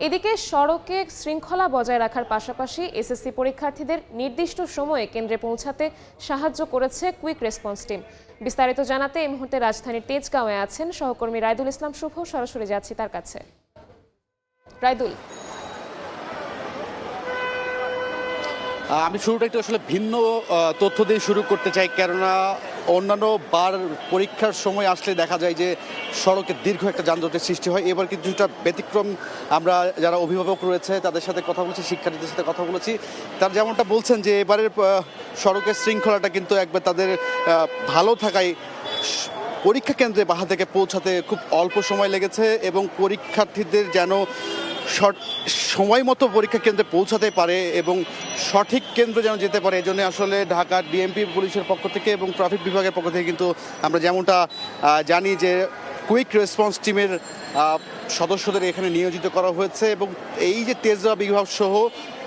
এদিকে সড়কে শৃঙ্খলা বজায় রাখার পাশাপাশি এসএসসি পরীক্ষার্থীদের নির্দিষ্ট সময়ে কেন্দ্রে পৌঁছাতে সাহায্য করেছে কুইক রেসপন্স টিম। বিস্তারিত জানাতে এই মুহূর্তে রাজধানীর তেজগাঁওয়ে আছেন সহকর্মী রায়দুল ইসলাম শুভ। সরাসরি যাচ্ছি তার কাছে। রায়দুল, আমি শুরুটা একটু আসলে ভিন্ন তথ্য দিয়ে শুরু করতে চাই, কেননা অন্যান্য বার পরীক্ষার সময় আসলে দেখা যায় যে সড়কে দীর্ঘ একটা যানজটের সৃষ্টি হয়। এবার কিছুটা ব্যতিক্রম। আমরা যারা অভিভাবক রয়েছে তাদের সাথে কথা বলেছি, শিক্ষার্থীদের সাথে কথা বলেছি, তারা যেমনটা বলছেন যে এবারের সড়কের শৃঙ্খলাটা কিন্তু একবার তাদের ভালো থাকায় পরীক্ষা কেন্দ্রে বাসা থেকে পৌঁছাতে খুব অল্প সময় লেগেছে এবং পরীক্ষার্থীদের যেন সময় মতো পরীক্ষা কেন্দ্রে পৌঁছাতে পারে এবং সঠিক কেন্দ্রে যেন যেতে পারে, এজন্য আসলে ঢাকা ডিএমপি পুলিশের পক্ষ থেকে এবং ট্রাফিক বিভাগের পক্ষ থেকে কিন্তু আমরা যেমনটা জানি যে কুইক রেসপন্স টিমের সদস্যদের এখানে নিয়োজিত করা হয়েছে এবং এই যে তেজগাঁও বিভাগ সহ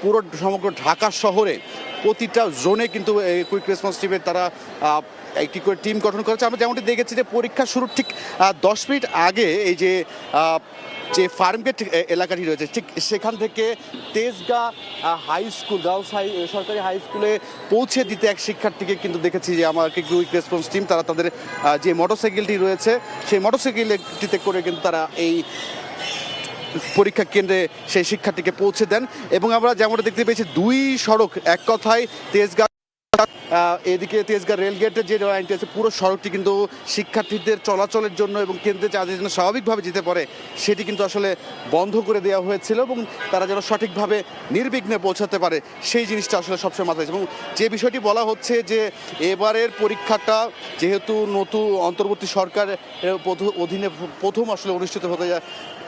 পুরো সমগ্র ঢাকা শহরে প্রতিটা জোনে কিন্তু কুইক রেসপন্স টিমের তারা একটি করে টিম গঠন করেছে। আমরা যেমনটি দেখেছি যে পরীক্ষা শুরুর ঠিক 10 মিনিট আগে এই যে ফার্মগেট এলাকাটি রয়েছে ঠিক সেখান থেকে তেজগাঁ হাই স্কুল, গার্লস সরকারি হাই স্কুলে পৌঁছে দিতে এক শিক্ষার্থীকে কিন্তু দেখেছি যে আমাকে কুইক রেসপন্স টিম তারা তাদের যে মোটরসাইকেলটি রয়েছে সেই মোটরসাইকেলটিতে করে কিন্তু তারা এই পরীক্ষা কেন্দ্রে সেই শিক্ষার্থীকে পৌঁছে দেন। এবং আমরা যেমনটা দেখতে পেয়েছি দুই সড়ক, এক কথায় তেজগাঁ এদিকে তেজগাঁ রেলগেটের যে লাইনটি আছে পুরো সড়কটি কিন্তু শিক্ষার্থীদের চলাচলের জন্য এবং কেন্দ্রে যাদের জন্য স্বাভাবিকভাবে যেতে পারে সেটি কিন্তু আসলে বন্ধ করে দেওয়া হয়েছিল এবং তারা যেন সঠিকভাবে নির্বিঘ্নে পৌঁছাতে পারে সেই জিনিসটা আসলে সবসময় মাথায়। এবং যে বিষয়টি বলা হচ্ছে যে এবারের পরীক্ষাটা যেহেতু নতুন অন্তর্বর্তী সরকারের অধীনে প্রথম আসলে অনুষ্ঠিত হতে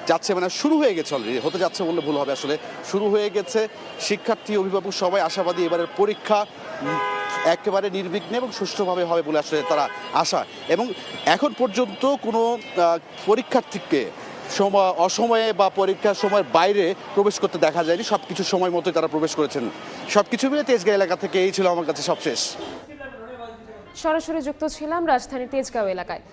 যাচ্ছে, মানে শুরু হয়ে গেছে, অলরেডি হতে যাচ্ছে বললে ভুল হবে, আসলে শুরু হয়ে গেছে। শিক্ষার্থী, অভিভাবক সবাই আশাবাদী এবারের পরীক্ষা একেবারে নির্বিঘ্নে এবং সুষ্ঠুভাবে হবে বলে আসলে তারা আশা। এবং এখন পর্যন্ত কোনো পরীক্ষার্থীকে অসময়ে বা পরীক্ষার সময়ের বাইরে প্রবেশ করতে দেখা যায়নি, সব কিছু সময় মতোই তারা প্রবেশ করেছেন। সব কিছু মিলে তেজগাঁও এলাকা থেকে এই ছিল আমার কাছে সবশেষ। সরাসরি যুক্ত ছিলাম রাজধানীর তেজগাঁও এলাকায়।